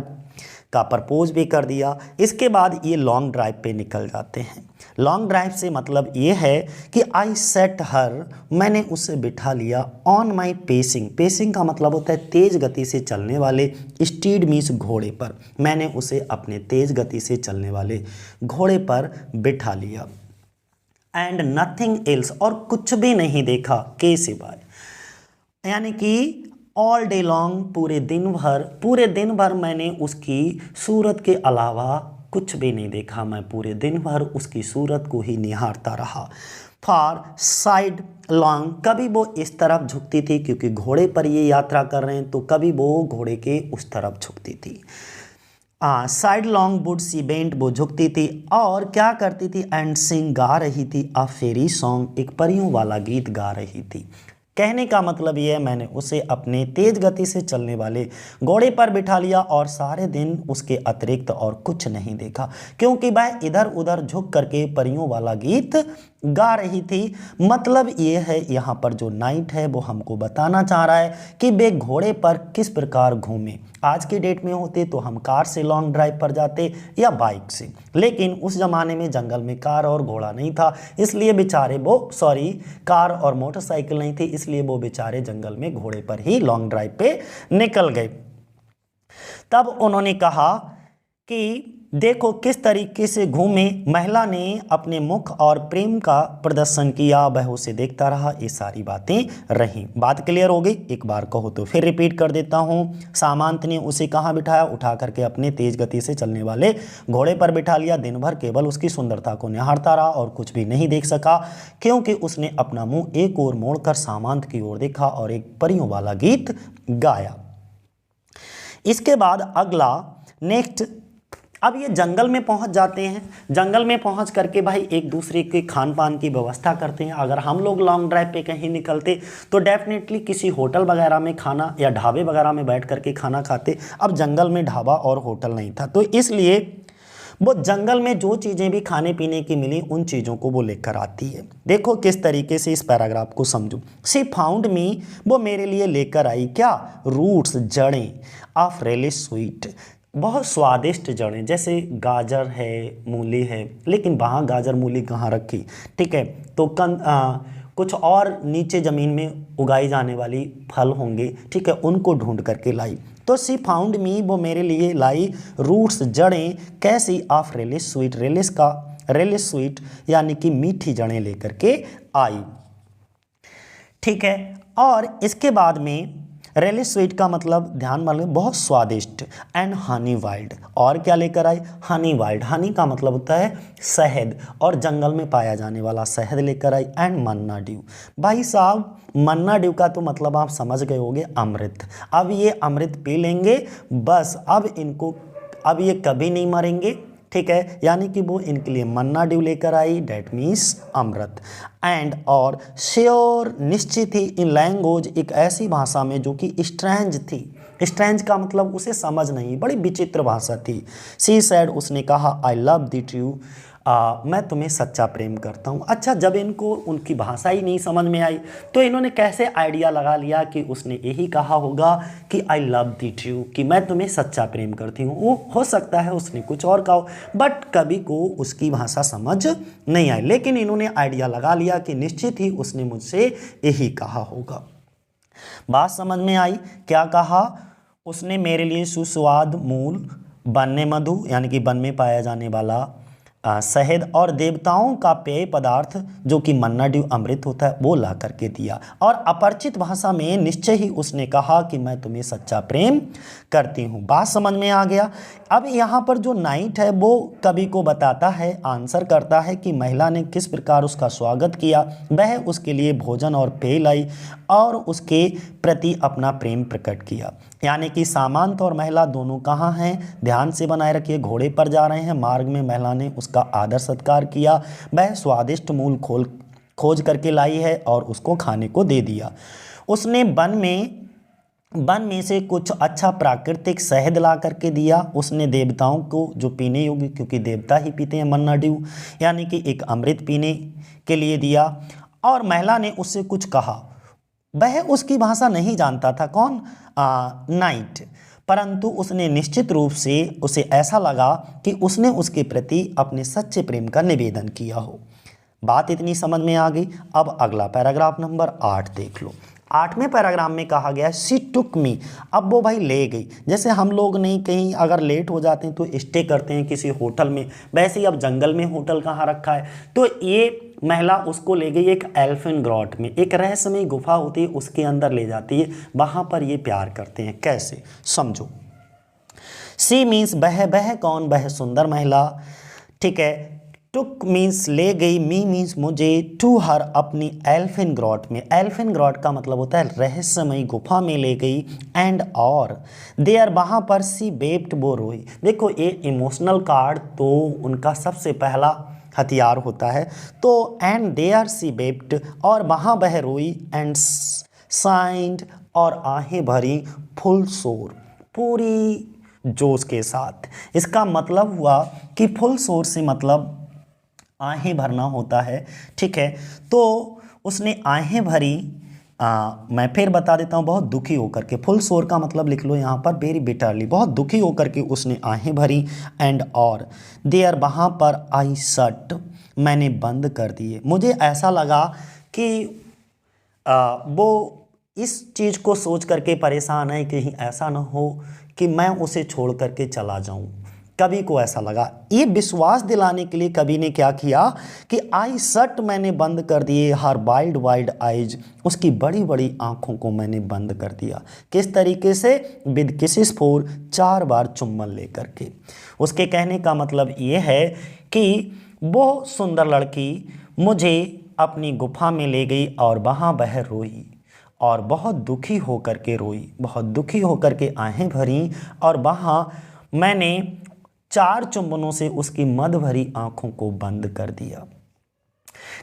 का प्रपोज भी कर दिया। इसके बाद ये लॉन्ग ड्राइव पे निकल जाते हैं। लॉन्ग ड्राइव से मतलब ये है कि आई सेट हर, मैंने उसे बिठा लिया, ऑन माई पेसिंग का मतलब होता है तेज गति से चलने वाले, स्टीड मीन्स घोड़े पर। मैंने उसे अपने तेज गति से चलने वाले घोड़े पर बिठा लिया। एंड नथिंग एल्स, और कुछ भी नहीं देखा, के सिवाय, यानी कि ऑल डे लॉन्ग, पूरे दिन भर मैंने उसकी सूरत के अलावा कुछ भी नहीं देखा। मैं पूरे दिन भर उसकी सूरत को ही निहारता रहा। फॉर साइड लॉन्ग, कभी वो इस तरफ झुकती थी क्योंकि घोड़े पर ये यात्रा कर रहे हैं, तो कभी वो घोड़े के उस तरफ झुकती थी। Side long would see bent, वो झुकती थी और क्या करती थी, एंड सिंग गा रही थी अ फेरी सॉन्ग, एक परियों वाला गीत गा रही थी। कहने का मतलब ये है, मैंने उसे अपने तेज गति से चलने वाले घोड़े पर बिठा लिया और सारे दिन उसके अतिरिक्त और कुछ नहीं देखा, क्योंकि वह इधर उधर झुक करके परियों वाला गीत गा रही थी। मतलब ये है, यहाँ पर जो नाइट है वो हमको बताना चाह रहा है कि वे घोड़े पर किस प्रकार घूमे। आज के डेट में होते तो हम कार से लॉन्ग ड्राइव पर जाते या बाइक से, लेकिन उस जमाने में जंगल में कार और घोड़ा नहीं था, इसलिए बेचारे वो कार और मोटरसाइकिल नहीं थी, इसलिए वो बेचारे जंगल में घोड़े पर ही लॉन्ग ड्राइव पे निकल गए। तब उन्होंने कहा कि देखो किस तरीके से घूमे। महिला ने अपने मुख और प्रेम का प्रदर्शन किया, वह उसे देखता रहा। ये सारी बातें रहीं। बात क्लियर हो गई? एक बार कहो तो फिर रिपीट कर देता हूँ। सामंत ने उसे कहाँ बिठाया? उठा करके अपने तेज गति से चलने वाले घोड़े पर बिठा लिया। दिन भर केवल उसकी सुंदरता को निहारता रहा और कुछ भी नहीं देख सका, क्योंकि उसने अपना मुंह एक ओर मोड़कर सामंत की ओर देखा और एक परियों वाला गीत गाया। इसके बाद अगला नेक्स्ट, अब ये जंगल में पहुंच जाते हैं। जंगल में पहुंच करके भाई एक दूसरे के खान पान की व्यवस्था करते हैं। अगर हम लोग लॉन्ग ड्राइव पे कहीं निकलते तो डेफिनेटली किसी होटल वगैरह में खाना या ढाबे वगैरह में बैठ करके खाना खाते। अब जंगल में ढाबा और होटल नहीं था, तो इसलिए वो जंगल में जो चीज़ें भी खाने पीने की मिली उन चीज़ों को वो लेकर आती है। देखो किस तरीके से इस पैराग्राफ को समझो। सी फाउंड मी, वो मेरे लिए लेकर आई क्या? रूट्स, जड़ें, ऑफ रेलिश स्वीट, बहुत स्वादिष्ट जड़ें। जैसे गाजर है, मूली है, लेकिन वहाँ गाजर मूली कहाँ रखी? ठीक है, तो कुछ और नीचे ज़मीन में उगाई जाने वाली फल होंगे, ठीक है, उनको ढूंढ करके लाई। तो सी फाउंड मी, वो मेरे लिए लाई रूट्स, जड़ें, कैसी? Of relish sweet, relish sweet यानी कि मीठी जड़ें लेकर के आई। ठीक है, और इसके बाद में रेलिश स्वीट का मतलब ध्यान मान लो बहुत स्वादिष्ट, एंड हनी वाइल्ड, और क्या लेकर आई? हनी वाइल्ड, हनी का मतलब होता है शहद, और जंगल में पाया जाने वाला शहद लेकर आई। एंड मन्ना ड्यू, भाई साहब मन्ना ड्यू का तो मतलब आप समझ गए होंगे, अमृत। अब ये अमृत पी लेंगे बस, अब ये कभी नहीं मरेंगे। ठीक है, यानी कि वो इनके लिए मन्ना ड्यू लेकर आई, डेट मीन्स अमृत। एंड और श्योर, निश्चित ही, इन लैंग्वेज, एक ऐसी भाषा में जो कि स्ट्रेंज थी। स्ट्रेंज का मतलब उसे समझ नहीं, बड़ी विचित्र भाषा थी। सी सैड, उसने कहा, आई लव द ट्रू, मैं तुम्हें सच्चा प्रेम करता हूँ। अच्छा, जब इनको उनकी भाषा ही नहीं समझ में आई तो इन्होंने कैसे आइडिया लगा लिया कि उसने यही कहा होगा कि आई लव द ट्रू, कि मैं तुम्हें सच्चा प्रेम करती हूँ। वो हो सकता है उसने कुछ और कहा, बट कभी को उसकी भाषा समझ नहीं आई, लेकिन इन्होंने आइडिया लगा लिया कि निश्चित ही उसने मुझसे यही कहा होगा। बात समझ में आई? क्या कहा उसने? मेरे लिए सुस्वाद मूल, वन में मधु यानी कि वन में पाया जाने वाला शहद, और देवताओं का पेय पदार्थ जो कि मन्ना ड्यू अमृत होता है वो ला करके दिया। और अपरिचित भाषा में निश्चय ही उसने कहा कि मैं तुम्हें सच्चा प्रेम करती हूँ। बात समझ में आ गया? अब यहाँ पर जो नाइट है वो कवि को बताता है, आंसर करता है कि महिला ने किस प्रकार उसका स्वागत किया। वह उसके लिए भोजन और पेय लाई और उसके प्रति अपना प्रेम प्रकट किया। यानी कि सामंत और महिला दोनों कहाँ हैं? ध्यान से बनाए रखिए, घोड़े पर जा रहे हैं। मार्ग में महिला ने उसका आदर सत्कार किया। वह स्वादिष्ट मूल खोज करके लाई है और उसको खाने को दे दिया। उसने वन में से कुछ अच्छा प्राकृतिक शहद ला करके दिया। उसने देवताओं को जो पीने योग्य, क्योंकि देवता ही पीते हैं मन्ना ड्यू, यानी कि एक अमृत पीने के लिए दिया। और महिला ने उससे कुछ कहा। वह उसकी भाषा नहीं जानता था, कौन? नाइट, परंतु उसने निश्चित रूप से उसे ऐसा लगा कि उसने उसके प्रति अपने सच्चे प्रेम का निवेदन किया हो। बात इतनी समझ में आ गई। अब अगला पैराग्राफ नंबर 8 देख लो। 8वें पैराग्राफ में कहा गया शी टुक मी, अब वो भाई ले गई। जैसे हम लोग नहीं कहीं अगर लेट हो जाते हैं तो स्टे करते हैं किसी होटल में, वैसे ही अब जंगल में होटल कहाँ रखा है, तो ये महिला उसको ले गई एक एल्फिन ग्रॉट में, एक रहस्यमय गुफा होती है उसके अंदर ले जाती है। वहाँ पर ये प्यार करते हैं। कैसे? समझो। सी मीन्स वह कौन? वह सुंदर महिला, ठीक है, टुक मीन्स ले गई, मी मीन्स मुझे, टू हर अपनी एल्फिन ग्रॉट में, एल्फिन ग्रॉट का मतलब होता है रहस्यमयी गुफा में ले गई, एंड और देयर वहाँ पर सी बेप्ट वो रोई। देखो ये इमोशनल कार्ड तो उनका सबसे पहला हथियार होता है। तो एंड देयर सी बेप्ट और वहाँ वह रोई, एंड साइंड और आहें भरी, फुल शोर पूरी जोश के साथ। इसका मतलब हुआ कि फुल शोर से मतलब आहें भरना होता है, ठीक है। तो उसने आहें भरी, मैं फिर बता देता हूँ, बहुत दुखी होकर के, फुल शोर का मतलब लिख लो यहाँ पर वेरी बिटरली, बहुत दुखी होकर के उसने आहें भरी, एंड और देयर वहाँ पर आई शट मैंने बंद कर दिए। मुझे ऐसा लगा कि वो इस चीज़ को सोच करके परेशान है कि कहीं ऐसा ना हो कि मैं उसे छोड़ करके चला जाऊं। कवि को ऐसा लगा। ये विश्वास दिलाने के लिए कवि ने क्या किया कि आई शट मैंने बंद कर दिए, हर वाइल्ड वाइल्ड आइज उसकी बड़ी बड़ी आंखों को मैंने बंद कर दिया। किस तरीके से? विद किसिस फॉर 4 बार चुम्बन लेकर के। उसके कहने का मतलब ये है कि वो सुंदर लड़की मुझे अपनी गुफा में ले गई और वहाँ वह रोई और बहुत दुखी होकर के रोई, बहुत दुखी होकर के आहें भरी, और वहाँ मैंने 4 चुंबनों से उसकी मद भरी आंखों को बंद कर दिया।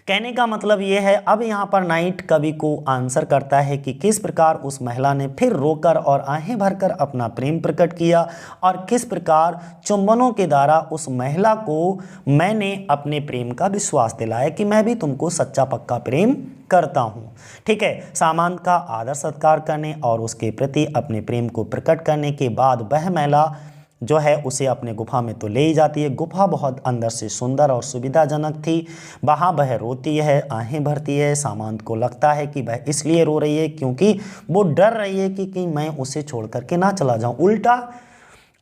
कहने का मतलब ये है, अब यहाँ पर नाइट कवि को आंसर करता है कि किस प्रकार उस महिला ने फिर रोकर और आहें भरकर अपना प्रेम प्रकट किया और किस प्रकार चुंबनों के द्वारा उस महिला को मैंने अपने प्रेम का विश्वास दिलाया कि मैं भी तुमको सच्चा पक्का प्रेम करता हूँ। ठीक है, सामंत का आदर सत्कार करने और उसके प्रति अपने प्रेम को प्रकट करने के बाद वह महिला जो है उसे अपने गुफा में तो ले ही जाती है। गुफा बहुत अंदर से सुंदर और सुविधाजनक थी। वहाँ वह रोती है, आहें भरती है। सामंत को लगता है कि वह इसलिए रो रही है क्योंकि वो डर रही है कि मैं उसे छोड़ करके ना चला जाऊँ, उल्टा।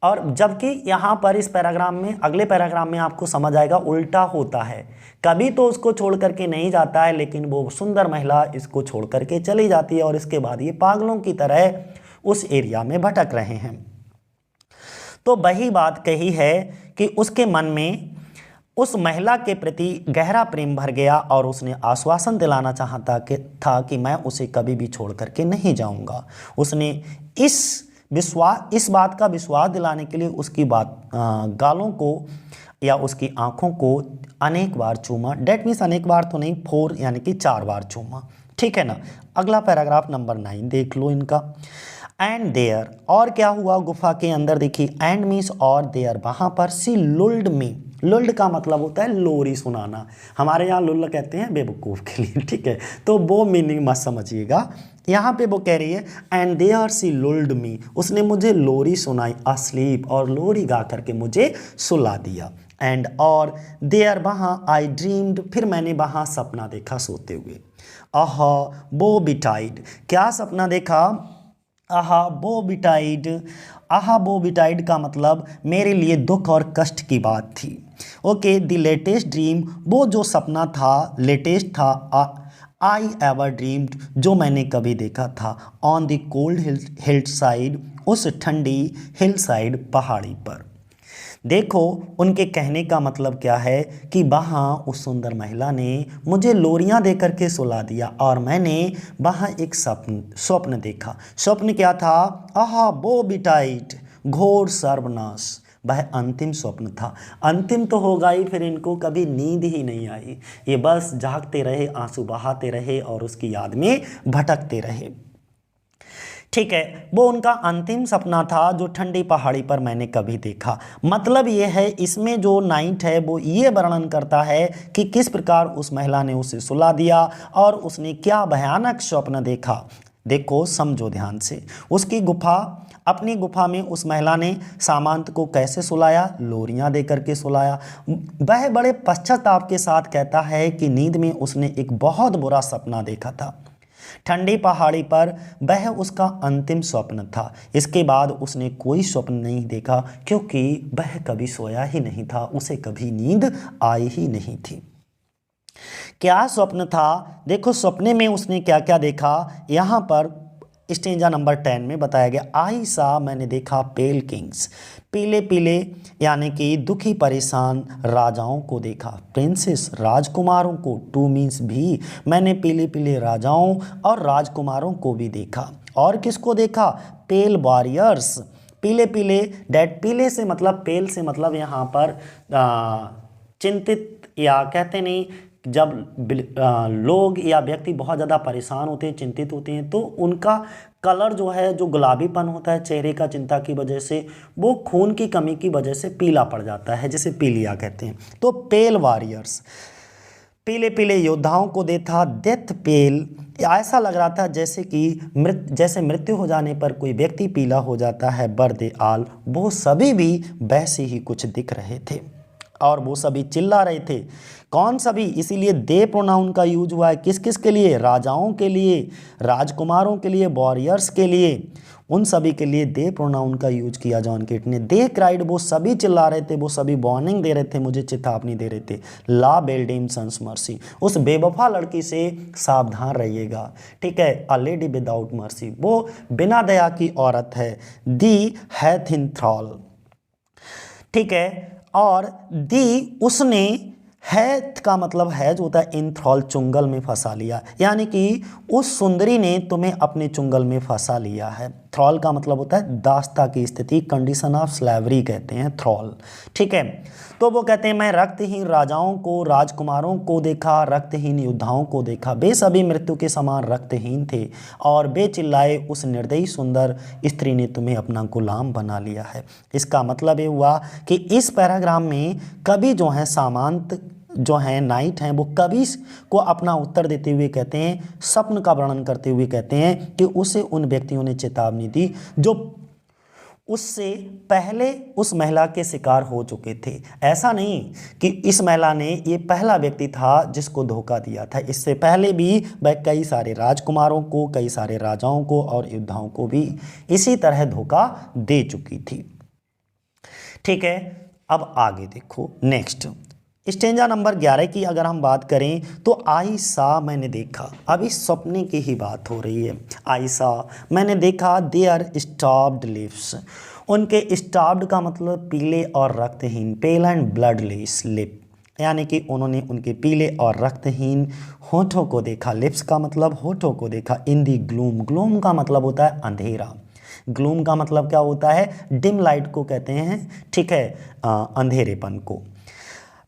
और जबकि यहाँ पर इस पैराग्राफ में, अगले पैराग्राफ में आपको समझ आएगा उल्टा होता है। कभी तो उसको छोड़ करके नहीं जाता है, लेकिन वो सुंदर महिला इसको छोड़ करके चली जाती है और इसके बाद ये पागलों की तरह उस एरिया में भटक रहे हैं। तो वही बात कही है कि उसके मन में उस महिला के प्रति गहरा प्रेम भर गया और उसने आश्वासन दिलाना चाहता था कि मैं उसे कभी भी छोड़ करके नहीं जाऊंगा। उसने इस बात का विश्वास दिलाने के लिए उसकी गालों को या उसकी आंखों को अनेक बार चूमा। डेट मीन्स अनेक बार तो नहीं, 4 यानी कि 4 बार चूमा। ठीक है ना। अगला पैराग्राफ नंबर 9 देख लो इनका। एंड देयर, और क्या हुआ गुफा के अंदर, देखिए एंड मीन्स और देयर, वहाँ पर सी लुल्ड मी। लुल्ड का मतलब होता है लोरी सुनाना, हमारे यहाँ लुल्ल कहते हैं बेवकूफ़ के लिए। ठीक है, तो वो मीनिंग मत समझिएगा। यहाँ पे वो कह रही है एंड देयर सी लुल्ड मी, उसने मुझे लोरी सुनाई, अस्लीप, और लोरी गा करके मुझे सुला दिया। एंड और देयर, वहाँ आई ड्रीम्ड, फिर मैंने वहाँ सपना देखा सोते हुए। आहा वो बिटाइड, क्या सपना देखा? आहा वो बिटाइड। आहा वो बिटाइड का मतलब मेरे लिए दुख और कष्ट की बात थी। ओके, द लेटेस्ट ड्रीम, वो जो सपना था, लेटेस्ट था, आई एवर ड्रीम्ड, जो मैंने कभी देखा था, on the cold hill side, उस ठंडी हिल साइड पहाड़ी पर। देखो उनके कहने का मतलब क्या है कि वहाँ उस सुंदर महिला ने मुझे लोरियाँ दे करके सुला दिया और मैंने वहाँ एक स्वप्न देखा। स्वप्न क्या था? आहा वो बिटाइट, घोर सर्वनाश, वह अंतिम स्वप्न था। अंतिम तो होगा ही, फिर इनको कभी नींद ही नहीं आई। ये बस जागते रहे, आंसू बहाते रहे और उसकी याद में भटकते रहे। ठीक है, वो उनका अंतिम सपना था जो ठंडी पहाड़ी पर मैंने कभी देखा। मतलब ये है, इसमें जो नाइट है वो ये वर्णन करता है कि किस प्रकार उस महिला ने उसे सुला दिया और उसने क्या भयानक स्वप्न देखा। देखो समझो ध्यान से, अपनी गुफा में उस महिला ने सामंत को कैसे सुलाया? लोरियां दे करके सुलाया। वह बड़े पश्चाताप के साथ कहता है कि नींद में उसने एक बहुत बुरा सपना देखा था। ठंडी पहाड़ी पर वह उसका अंतिम स्वप्न था। इसके बाद उसने कोई स्वप्न नहीं देखा क्योंकि वह कभी सोया ही नहीं था, उसे कभी नींद आई ही नहीं थी। क्या स्वप्न था? देखो सपने में उसने क्या क्या देखा। यहाँ पर स्टेंजा नंबर 10 में बताया गया, आई सा मैंने देखा पेल किंग्स, पीले पीले यानी कि दुखी परेशान राजाओं को देखा, प्रिंसेस राजकुमारों को, टू मीन्स भी, मैंने पीले पीले राजाओं और राजकुमारों को भी देखा। और किसको देखा? पेल वॉरियर्स, पीले पीले, डेट पीले से मतलब, पेल से मतलब यहाँ पर चिंतित, या कहते नहीं जब लोग या व्यक्ति बहुत ज़्यादा परेशान होते हैं, चिंतित होते हैं, तो उनका कलर जो है, जो गुलाबीपन होता है चेहरे का चिंता की वजह से, वो खून की कमी की वजह से पीला पड़ जाता है, जिसे पीलिया कहते हैं। तो पेल वॉरियर्स, पीले पीले योद्धाओं को देखा, डेथ पेल, ऐसा लग रहा था जैसे कि जैसे मृत्यु हो जाने पर कोई व्यक्ति पीला हो जाता है, बर्दे आल, वो सभी भी वैसे ही कुछ दिख रहे थे और वो सभी चिल्ला रहे थे। कौन सभी? इसीलिए दे प्रोनाउन का यूज हुआ है। किस किस के लिए? राजाओं के लिए, राजकुमारों के लिए, वॉरियर्स के लिए, उन सभी के लिए दे प्रोनाउन का यूज किया जॉन कीट ने। दे क्राइड, वो सभी चिल्ला रहे थे, वो सभी वार्निंग दे रहे थे, मुझे चेतावनी दे रहे थे। ला बेल्डेम सन्स मर्सी, उस बेवफा लड़की से सावधान रहिएगा, ठीक है। अ लेडी विदाउट मर्सी, वो बिना दया की औरत है। दी हैथ इन थ्रॉल, ठीक है। और दी, उसने, हैथ का मतलब है जो होता है इन थ्रॉल, चुंगल में फंसा लिया, यानी कि उस सुंदरी ने तुम्हें अपने चुंगल में फंसा लिया है। थ्रॉल का मतलब होता है दास्ता की स्थिति, कंडीशन ऑफ स्लेवरी कहते हैं थ्रॉल, ठीक है। तो वो कहते हैं मैं रक्तहीन राजाओं को, राजकुमारों को देखा, रक्तहीन योद्धाओं को देखा, वे सभी मृत्यु के समान रक्तहीन थे और वे चिल्लाए, उस निर्दयी सुंदर स्त्री ने तुम्हें अपना गुलाम बना लिया है। इसका मतलब ये हुआ कि इस पैराग्राफ में कवि जो है, सामंत जो हैं, नाइट हैं, वो कवि को अपना उत्तर देते हुए कहते हैं, स्वप्न का वर्णन करते हुए कहते हैं कि उसे उन व्यक्तियों ने चेतावनी दी जो उससे पहले उस महिला के शिकार हो चुके थे। ऐसा नहीं कि इस महिला ने, ये पहला व्यक्ति था जिसको धोखा दिया था, इससे पहले भी वह कई सारे राजकुमारों को, कई सारे राजाओं को और योद्धाओं को भी इसी तरह धोखा दे चुकी थी, ठीक है। अब आगे देखो, नेक्स्ट स्टेंजा नंबर 11 की अगर हम बात करें तो आई सा मैंने देखा, अभी सपने की ही बात हो रही है। आई सा मैंने देखा, देयर स्टॉप्ड लिप्स, उनके स्टॉप्ड का मतलब पीले और रक्तहीन, पेल एंड ब्लडलेस लिप, यानी कि उन्होंने उनके पीले और रक्तहीन होठों को देखा। लिप्स का मतलब होठों को देखा। इन दी ग्लूम, ग्लूम का मतलब होता है अंधेरा, ग्लूम का मतलब क्या होता है? डिम लाइट को कहते हैं, ठीक है, अंधेरेपन को।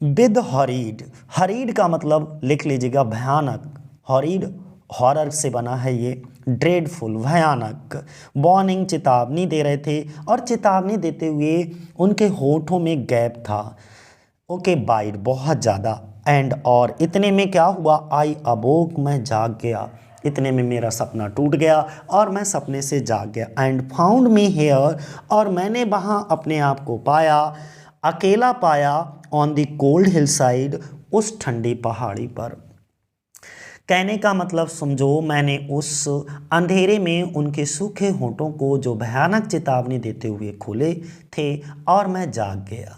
विद हॉरीड, हॉरीड का मतलब लिख लीजिएगा भयानक, हॉरीड हॉरर से बना है ये, ड्रेडफुल भयानक। वार्निंग चेतावनी दे रहे थे और चेतावनी देते हुए उनके होठों में गैप था, ओके, बाइट बहुत ज़्यादा। एंड और इतने में क्या हुआ? आई अबोक, मैं जाग गया, इतने में मेरा सपना टूट गया और मैं सपने से जाग गया। एंड फाउंड मी हेयर, और मैंने वहाँ अपने आप को पाया, अकेला पाया, on the cold hill side, उस ठंडी पहाड़ी पर। कहने का मतलब समझो, मैंने उस अंधेरे में उनके सूखे होंठों को जो भयानक चेतावनी देते हुए खोले थे और मैं जाग गया।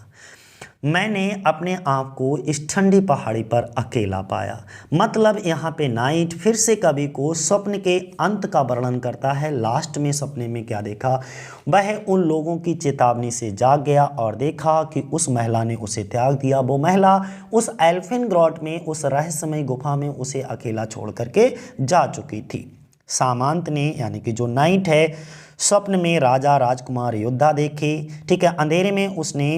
मैंने अपने आप को इस ठंडी पहाड़ी पर अकेला पाया। मतलब यहाँ पे नाइट फिर से कवि को स्वप्न के अंत का वर्णन करता है। लास्ट में सपने में क्या देखा? वह उन लोगों की चेतावनी से जाग गया और देखा कि उस महिला ने उसे त्याग दिया। वो महिला उस एल्फिन ग्रॉट में, उस रहस्यमय गुफा में उसे अकेला छोड़ करके जा चुकी थी। सामंत ने, यानी कि जो नाइट है, स्वप्न में राजा, राजकुमार, योद्धा देखे, ठीक है। अंधेरे में उसने,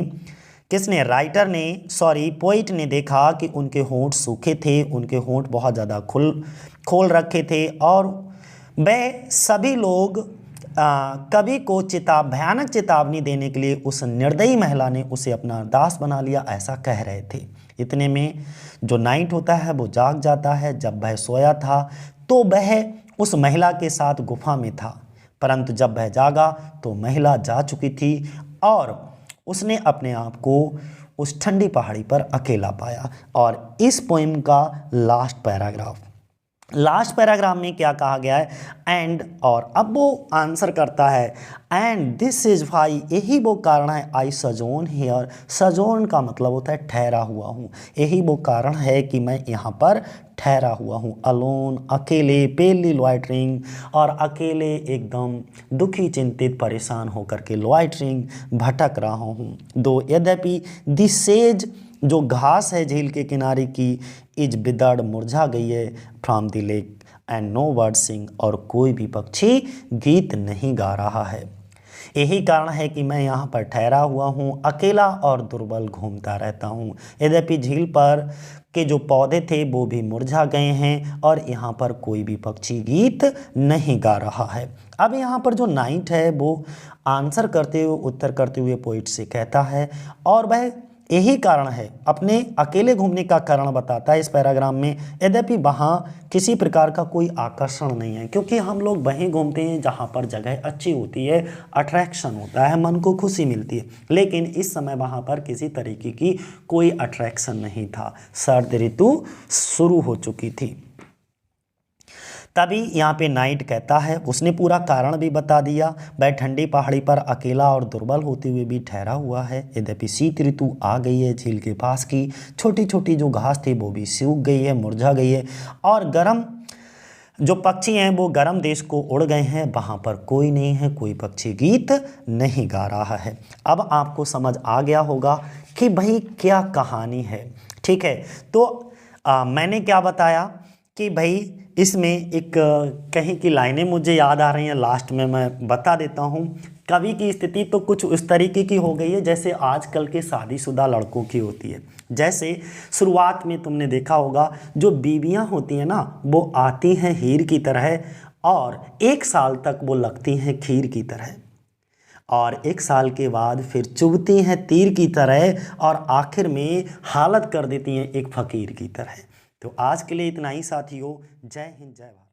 किसने? राइटर ने, सॉरी पोइट ने देखा कि उनके होंठ सूखे थे, उनके होंठ बहुत ज़्यादा खोल रखे थे और वह सभी लोग कवि को भयानक चेतावनी देने के लिए उस निर्दयी महिला ने उसे अपना दास बना लिया, ऐसा कह रहे थे। इतने में जो नाइट होता है वो जाग जाता है। जब वह सोया था तो वह उस महिला के साथ गुफा में था, परंतु जब वह जागा तो महिला जा चुकी थी और उसने अपने आप को उस ठंडी पहाड़ी पर अकेला पाया। और इस पोएम का लास्ट पैराग्राफ लास्ट पैराग्राफ में क्या कहा गया है, एंड, और अब वो आंसर करता है एंड दिस इज वाई, यही वो कारण है, आई सजोन हियर, सजोन का मतलब होता है ठहरा हुआ हूँ, यही वो कारण है कि मैं यहाँ पर ठहरा हुआ हूँ, अलोन अकेले, पेली लॉइटरिंग, और अकेले एकदम दुखी चिंतित परेशान होकर के लॉइटरिंग भटक रहा हूँ। दो यद्यपि दिस सेज जो घास है झील के किनारे की, इज बिदड़ मुरझा गई है, from the lake, and no bird sing, और कोई भी पक्षी गीत नहीं गा रहा है। यही कारण है कि मैं यहाँ पर ठहरा हुआ हूँ, अकेला और दुर्बल घूमता रहता हूँ। यद्यपि झील पर के जो पौधे थे वो भी मुरझा गए हैं और यहाँ पर कोई भी पक्षी गीत नहीं गा रहा है। अब यहाँ पर जो नाइट है वो आंसर करते हुए, उत्तर करते हुए पोइट से कहता है, और वह यही कारण है, अपने अकेले घूमने का कारण बताता है इस पैराग्राफ में, यद्यपि वहाँ किसी प्रकार का कोई आकर्षण नहीं है, क्योंकि हम लोग वहीं घूमते हैं जहाँ पर जगह अच्छी होती है, अट्रैक्शन होता है, मन को खुशी मिलती है, लेकिन इस समय वहाँ पर किसी तरीके की कोई अट्रैक्शन नहीं था, शरद ऋतु शुरू हो चुकी थी। तभी यहाँ पे नाइट कहता है, उसने पूरा कारण भी बता दिया, वह ठंडी पहाड़ी पर अकेला और दुर्बल होते हुए भी ठहरा हुआ है, यद्यपि शीत ऋतु आ गई है, झील के पास की छोटी छोटी जो घास थी वो भी सूख गई है, मुरझा गई है, और गर्म जो पक्षी हैं वो गर्म देश को उड़ गए हैं, वहाँ पर कोई नहीं है, कोई पक्षी गीत नहीं गा रहा है। अब आपको समझ आ गया होगा कि भाई क्या कहानी है, ठीक है। तो मैंने क्या बताया कि भाई इसमें एक कहीं की लाइनें मुझे याद आ रही हैं, लास्ट में मैं बता देता हूँ। कवि की स्थिति तो कुछ उस तरीके की हो गई है जैसे आजकल के शादीशुदा लड़कों की होती है। जैसे शुरुआत में तुमने देखा होगा जो बीवियाँ होती हैं ना, वो आती हैं हीर की तरह और 1 साल तक वो लगती हैं खीर की तरह, और 1 साल के बाद फिर चुभती हैं तीर की तरह, और आखिर में हालत कर देती हैं एक फ़कीर की तरह। तो आज के लिए इतना ही साथियों, जय हिंद, जय भारत।